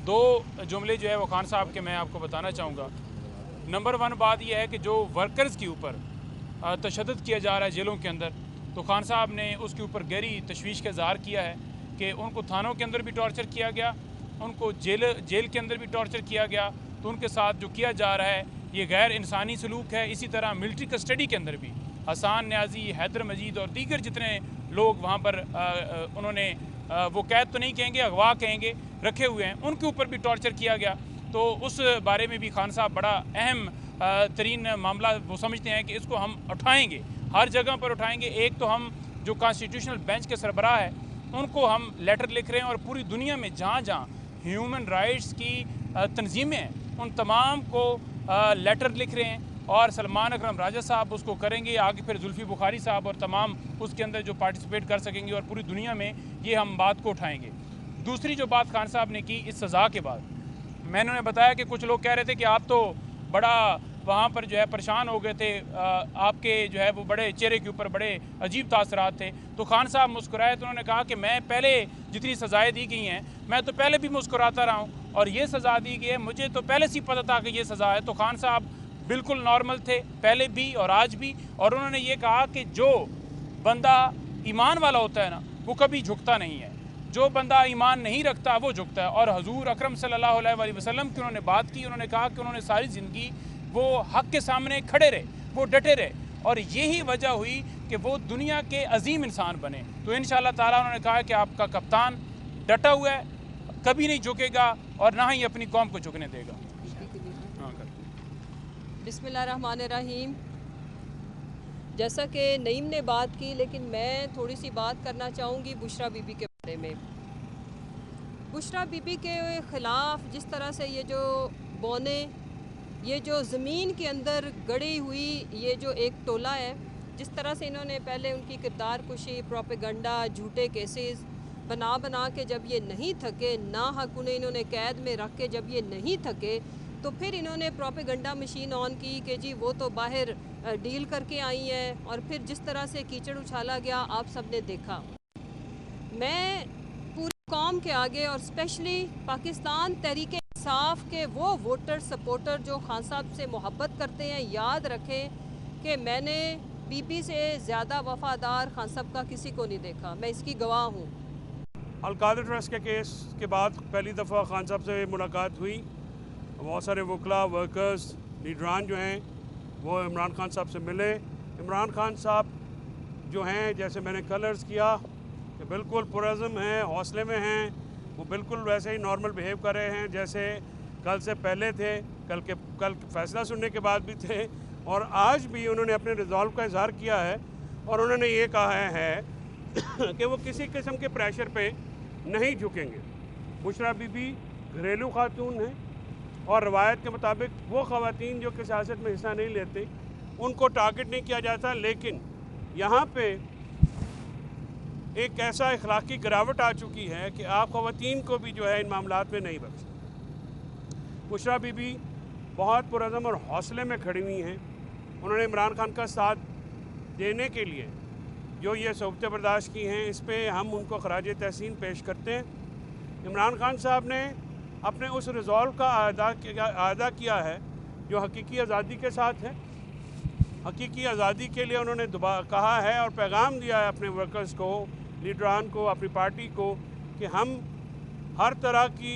दो जुमले जो है वो खान साहब के मैं आपको बताना चाहूँगा। नंबर वन बात यह है कि जो वर्कर्स के ऊपर तशद्दुद किया जा रहा है जेलों के अंदर, तो खान साहब ने उसके ऊपर गहरी तशवीश का इज़हार किया है कि उनको थानों के अंदर भी टॉर्चर किया गया, उनको जेल के अंदर भी टॉर्चर किया गया। तो उनके साथ जो किया जा रहा है ये गैर इंसानी सलूक है। इसी तरह मिलिट्री कस्टडी के अंदर भी हसन न्याजी, हैदर मजीद और दीगर जितने लोग वहाँ पर उन्होंने वो कैद तो नहीं कहेंगे, अगवा कहेंगे, रखे हुए हैं, उनके ऊपर भी टॉर्चर किया गया। तो उस बारे में भी खान साहब बड़ा अहम तरीन मामला वो समझते हैं कि इसको हम उठाएंगे, हर जगह पर उठाएंगे। एक तो हम जो कॉन्स्टिट्यूशनल बेंच के सरबराह है उनको हम लेटर लिख रहे हैं और पूरी दुनिया में जहाँ जहाँ ह्यूमन राइट्स की तंजीमें हैं उन तमाम को लेटर लिख रहे हैं और सलमान अकरम राजा साहब उसको करेंगे, आगे फिर जुल्फी बुखारी साहब और तमाम उसके अंदर जो पार्टिसिपेट कर सकेंगे और पूरी दुनिया में ये हम बात को उठाएंगे। दूसरी जो बात खान साहब ने की इस सज़ा के बाद, मैंने उन्हें बताया कि कुछ लोग कह रहे थे कि आप तो बड़ा वहाँ पर जो है परेशान हो गए थे, आपके जो है वो बड़े चेहरे के ऊपर बड़े अजीब तासरात थे। तो खान साहब मुस्कुराए तो उन्होंने कहा कि मैं पहले जितनी सज़ाएँ दी गई हैं मैं तो पहले भी मुस्कुराता रहा हूँ और ये सज़ा दी गई है, मुझे तो पहले से पता था कि ये सज़ा है। तो खान साहब बिल्कुल नॉर्मल थे पहले भी और आज भी, और उन्होंने ये कहा कि जो बंदा ईमान वाला होता है ना वो कभी झुकता नहीं है, जो बंदा ईमान नहीं रखता वो झुकता है। और हजूर अकरम सल्लल्लाहु अलैहि वसल्लम की उन्होंने बात की, उन्होंने कहा कि उन्होंने सारी ज़िंदगी वो हक़ के सामने खड़े रहे, वो डटे रहे और यही वजह हुई कि वो दुनिया के अजीम इंसान बने। तो इंशाअल्लाह ताला उन्होंने कहा कि आपका कप्तान डटा हुआ है, कभी नहीं झुकेगा और ना ही अपनी कौम को झुकने देगा। बिस्मिल्लाहिर्रहमानिर्रहीम। जैसा कि नईम ने बात की, लेकिन मैं थोड़ी सी बात करना चाहूँगी बुशरा बीबी के बारे में। बुशरा बीबी के ख़िलाफ़ जिस तरह से ये जो बौने, ये जो ज़मीन के अंदर गड़ी हुई ये जो एक टोला है, जिस तरह से इन्होंने पहले उनकी किरदार कुशी, प्रोपेगंडा, झूठे केसेस बना बना के जब ये नहीं थके, ना हक उन्हें इन्होंने कैद में रख के जब ये नहीं थके, तो फिर इन्होंने प्रोपेगंडा मशीन ऑन की कि जी वो तो बाहर डील करके आई हैं, और फिर जिस तरह से कीचड़ उछाला गया आप सब ने देखा। मैं पूरी कौम के आगे और स्पेशली पाकिस्तान तहरीक इंसाफ के वो वोटर सपोर्टर जो खान साहब से मोहब्बत करते हैं, याद रखें कि मैंने बीबी से ज़्यादा वफ़ादार खान साहब का किसी को नहीं देखा, मैं इसकी गवाह हूँ। अलकादर ट्रस्ट के केस के बाद पहली दफ़ा खान साहब से मुलाकात हुई। बहुत सारे वकला, वर्कर्स, लीडरान जो हैं वो इमरान खान साहब से मिले। इमरान खान साहब जो हैं, जैसे मैंने कलर्स किया कि बिल्कुल पुरज़म हैं, हौसले में हैं, वो बिल्कुल वैसे ही नॉर्मल बिहेव कर रहे हैं जैसे कल से पहले थे, कल फैसला सुनने के बाद भी थे, और आज भी उन्होंने अपने रिजॉल्व का इजहार किया है। और उन्होंने ये कहा है कि वो किसी किस्म के प्रेशर पे नहीं झुकेंगे। बुशरा बीबी घरेलू खातून हैं और रवायत के मुताबिक वो ख़वातीन जो कि सियासत में हिस्सा नहीं लेते उनको टारगेट नहीं किया जाता, लेकिन यहाँ पे एक ऐसा इखलाकी गिरावट आ चुकी है कि आप ख़वातीन को भी जो है इन मामलात में नहीं बख्शते। बुशरा बीबी बहुत पुरज़म और हौसले में खड़ी हुई हैं। उन्होंने इमरान खान का साथ देने के लिए जो ये सोबतें बर्दाश्त की हैं, इस पे हम उनको खराज तहसीन पेश करते हैं। इमरान खान साहब ने अपने उस रिजॉल्व का अदा किया है जो हकीकी आज़ादी के साथ है। हकीकी आज़ादी के लिए उन्होंने कहा है और पैगाम दिया है अपने वर्कर्स को, लीडरान को, अपनी पार्टी को कि हम हर तरह की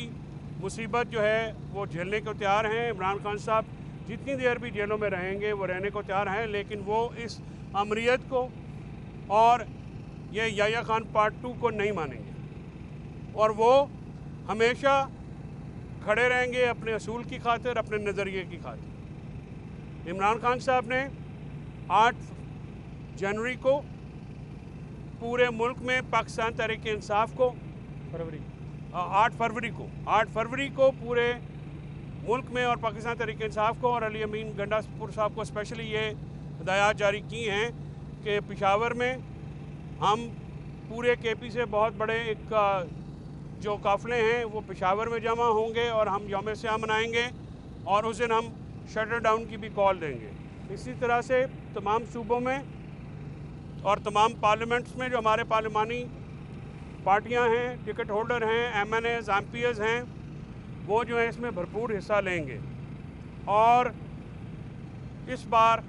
मुसीबत जो है वो झेलने को तैयार हैं। इमरान खान साहब जितनी देर भी जेलों में रहेंगे वो रहने को तैयार हैं, लेकिन वो इस अमरीत को और ये याह्या खान पार्ट 2 को नहीं मानेंगे और वो हमेशा खड़े रहेंगे अपने असूल की खातिर, अपने नज़रिए की खातिर। इमरान खान साहब ने 8 जनवरी को पूरे मुल्क में पाकिस्तान तहरीक इंसाफ को 8 फरवरी को पूरे मुल्क में और पाकिस्तान तहरीक इंसाफ को और अली अमीन गंडापुर साहब को स्पेशली ये हिदायत जारी की हैं कि पेशावर में हम पूरे केपी से बहुत बड़े एक जो काफ़िले हैं वो पेशावर में जमा होंगे और हम यौम स्याह मनाएंगे और उस दिन हम शटर डाउन की भी कॉल देंगे। इसी तरह से तमाम सूबों में और तमाम पार्लियामेंट्स में जो हमारे पार्लिमानी पार्टियां हैं, टिकट होल्डर हैं, MNAs, MPs हैं, وہ जो है इसमें भरपूर हिस्सा लेंगे। और इस बार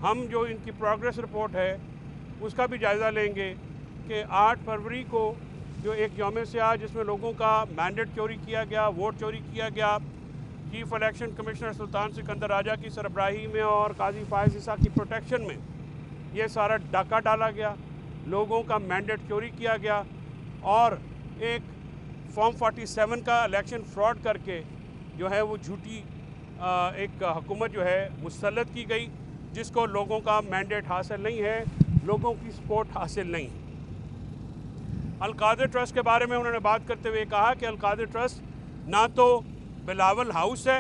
हम जो इनकी प्रोग्रेस रिपोर्ट है उसका भी जायज़ा लेंगे कि 8 फरवरी को जो एक यौम सियाह जिसमें लोगों का मैंडेट चोरी किया गया, वोट चोरी किया गया, चीफ इलेक्शन कमिश्नर सुल्तान सिकंदर राजा की सरबराही में और काजी फायज़ ईसा की प्रोटेक्शन में ये सारा डाका डाला गया, लोगों का मैंडेट चोरी किया गया और एक फॉर्म 47 का इलेक्शन फ्रॉड करके जो है वो झूठी एक हुकूमत जो है मुसल्लत की गई, जिसको लोगों का मैंडेट हासिल नहीं है, लोगों की सपोर्ट हासिल नहीं है। अल-कादिर ट्रस्ट के बारे में उन्होंने बात करते हुए कहा कि अल-कादिर ट्रस्ट ना तो बिलावल हाउस है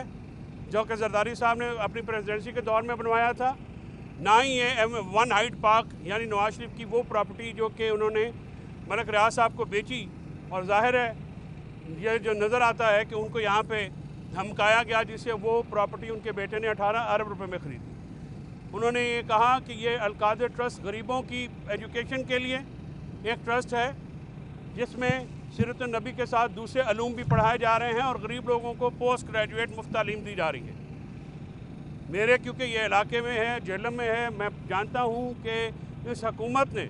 जो कि जरदारी साहब ने अपनी प्रेसिडेंसी के दौर में बनवाया था, ना ही ये वन हाइट पार्क यानी नवाज शरीफ की वो प्रॉपर्टी जो कि उन्होंने मलिक रियाज साहब को बेची। और ज़ाहिर है ये जो नज़र आता है कि उनको यहाँ पे धमकाया गया, जिससे वो प्रॉपर्टी उनके बेटे ने 18 अरब रुपए में ख़रीदी। उन्होंने ये कहा कि ये अल-कादिर ट्रस्ट गरीबों की एजुकेशन के लिए एक ट्रस्ट है जिसमें सीरत नबी के साथ दूसरे अलूम भी पढ़ाए जा रहे हैं और गरीब लोगों को पोस्ट ग्रेजुएट मुफ्त तालीम दी जा रही है। मेरे क्योंकि ये इलाके में है, जेलम में है, मैं जानता हूँ कि इस हुकूमत ने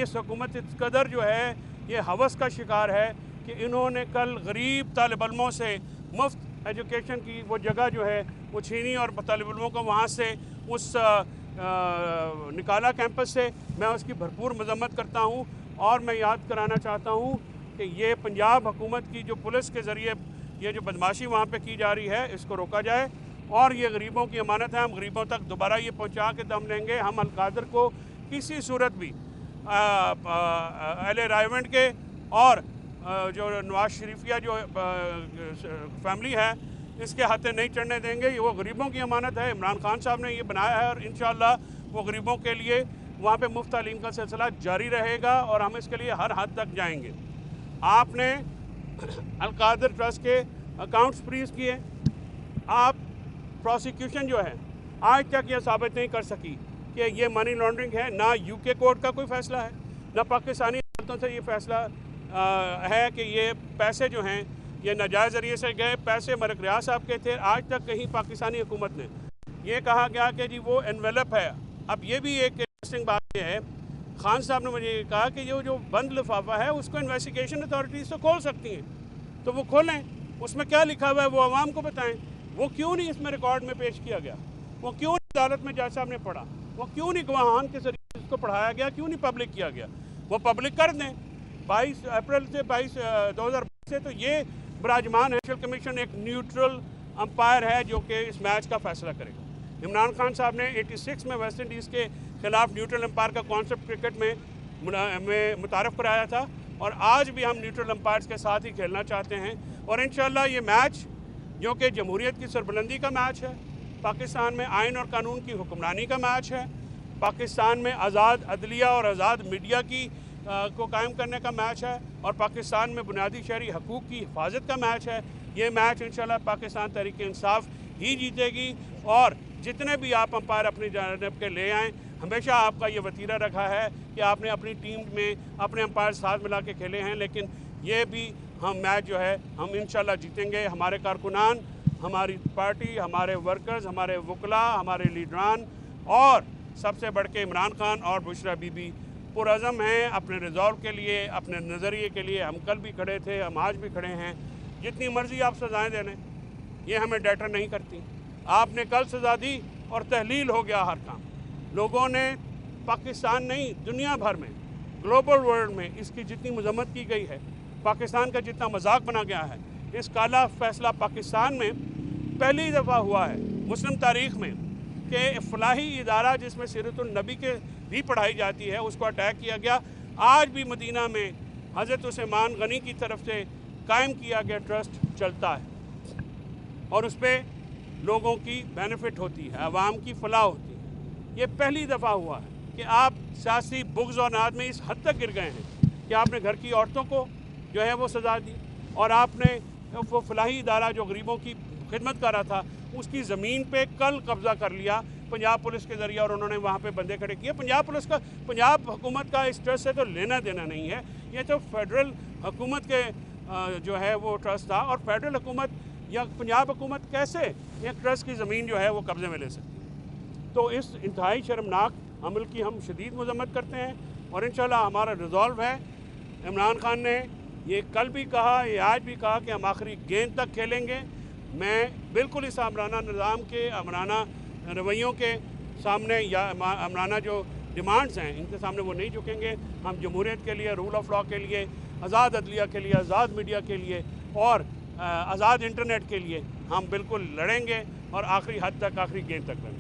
इस हुकूमत इस कदर जो है ये हवस का शिकार है कि इन्होंने कल गरीब तालिब इल्मों से मुफ्त एजुकेशन की वो जगह जो है वो छीनी और तालिब इल्मों को वहाँ से उस निकाला कैंपस से। मैं उसकी भरपूर मजम्मत करता हूँ और मैं याद कराना चाहता हूँ कि ये पंजाब हुकूमत की जो पुलिस के ज़रिए ये जो बदमाशी वहाँ पे की जा रही है इसको रोका जाए और ये गरीबों की अमानत है, हम गरीबों तक दोबारा ये पहुँचा के दम लेंगे। हम अल-कादिर को किसी सूरत भी अहले रायवंड के और जो नवाज शरीफिया जो फैमिली है इसके हाथे नहीं चढ़ने देंगे। ये वो गरीबों की अमानत है, इमरान खान साहब ने ये बनाया है और इंशाअल्लाह वो गरीबों के लिए वहाँ पे मुफ्त तालीम का सिलसिला जारी रहेगा और हम इसके लिए हर हद तक जाएंगे। आपने अल-कादिर ट्रस्ट के अकाउंट्स फ्रीज किए, आप प्रोसिक्यूशन जो है आज तक ये साबित नहीं कर सकी कि ये मनी लॉन्ड्रिंग है। ना यूके कोर्ट का कोई फ़ैसला है, ना पाकिस्तानी अदालतों से ये फ़ैसला है कि ये पैसे जो हैं ये नाजायज़ ज़रिए से गए, पैसे मलिक रियाज साहब के थे। आज तक कहीं पाकिस्तानी हुकूमत ने ये कहा गया कि जी वो एनवेलप है। अब ये भी एक इंटरेस्टिंग बात है, खान साहब ने मुझे कहा कि जो बंद लिफाफा है उसको इन्वेस्टिगेशन अथॉरिटीज़ तो खोल सकती हैं, तो वो खोलें, उसमें क्या लिखा हुआ है वो आवाम को बताएं। वो क्यों नहीं इसमें रिकॉर्ड में पेश किया गया, वो क्यों नहीं अदालत में जज साहब ने पढ़ा, वो क्यों नहीं गवाहान के जरिए इसको पढ़ाया गया, क्यों नहीं पब्लिक किया गया, वो पब्लिक कर दें। 22 अप्रैल से 2022 से तो ये बराजमान इलेक्शन कमीशन एक न्यूट्रल अंपायर है जो कि इस मैच का फैसला करेगा। इमरान खान साहब ने 86 में वेस्ट इंडीज़ के खिलाफ न्यूट्रल अंपायर का कॉन्सेप्ट क्रिकेट में मुतारफ़ कराया था और आज भी हम न्यूट्रल अंपायर्स के साथ ही खेलना चाहते हैं। और इंशाअल्लाह ये मैच जो कि जमहूरियत की सरबुलंदी का मैच है, पाकिस्तान में आइन और कानून की हुक्मरानी का मैच है, पाकिस्तान में आज़ाद अदलिया और आज़ाद मीडिया की को कायम करने का मैच है और पाकिस्तान में बुनियादी शहरी हकूक़ की हिफाजत का मैच है। ये मैच इंशाल्लाह पाकिस्तान तहरीक इंसाफ ही जीतेगी और जितने भी आप अंपायर अपनी जानिब के ले आएँ, हमेशा आपका ये वतीरा रखा है कि आपने अपनी टीम में अपने अंपायर साथ मिला के खेले हैं, लेकिन ये भी हम मैच जो है हम इंशाल्लाह जीतेंगे। हमारे कारकुनान, हमारी पार्टी, हमारे वर्कर्स, हमारे वकला, हमारे लीडरान और सबसे बढ़ के इमरान खान और बुशरा बीबी पुरअज़म हैं अपने रिजॉल्व के लिए, अपने नज़रिए के लिए। हम कल भी खड़े थे, हम आज भी खड़े हैं। जितनी मर्ज़ी आप सज़ाएँ दे लें, ये हमें डैटर नहीं करती। आपने कल सज़ा दी और तहलील हो गया हर काम। लोगों ने पाकिस्तान नहीं, दुनिया भर में, ग्लोबल वर्ल्ड में इसकी जितनी मजम्मत की गई है, पाकिस्तान का जितना मजाक बना गया है, इस काला फैसला पाकिस्तान में पहली दफ़ा हुआ है मुस्लिम तारीख़ में कि फलाही इदारा जिसमें सीरतुन नबी के भी पढ़ाई जाती है उसको अटैक किया गया। आज भी मदीना में हज़रत उस्मान गनी की तरफ से कायम किया गया ट्रस्ट चलता है और उस पर लोगों की बेनिफिट होती है, आवाम की फलाह होती है। ये पहली दफ़ा हुआ है कि आप सियासी बुग़्ज़ और नाद में इस हद तक गिर गए हैं कि आपने घर की औरतों को जो है वो सज़ा दी और आपने वो फलाही इदारा जो गरीबों की खिदमत कर रहा था उसकी ज़मीन पे कल कब्ज़ा कर लिया पंजाब पुलिस के ज़रिए और उन्होंने वहाँ पे बंदे खड़े किए। पंजाब हुकूमत का इस ट्रस्ट से तो लेना देना नहीं है, ये तो फेडरल हुकूमत के जो है वो ट्रस्ट था और फेडरल हुकूमत یا پنجاب حکومت کیسے ایک ٹرسٹ کی زمین جو ہے وہ قبضے میں لے سکتی ہے؟ تو اس انتہائی شرمناک عمل کی ہم شدید مذمت کرتے ہیں، اور انشاءاللہ ہمارا ریزولو ہے. عمران خان نے یہ کل بھی کہا، یہ آج بھی کہا کہ ہم آخری گیند تک کھیلیں گے. میں بالکل اس آمرانہ نظام کے، آمرانہ رویوں کے سامنے یا آمرانہ جو ڈیمانڈز ہیں ان کے سامنے وہ نہیں جھکیں گے. ہم جمہوریت کے لیے، رول آف لا کے لیے، آزاد عدلیہ کے لیے، آزاد میڈیا کے لیے اور آزاد انٹرنیٹ کے لیے ہم بالکل لڑیں گے اور آخری حد تک، آخری گیند تک لڑیں گے.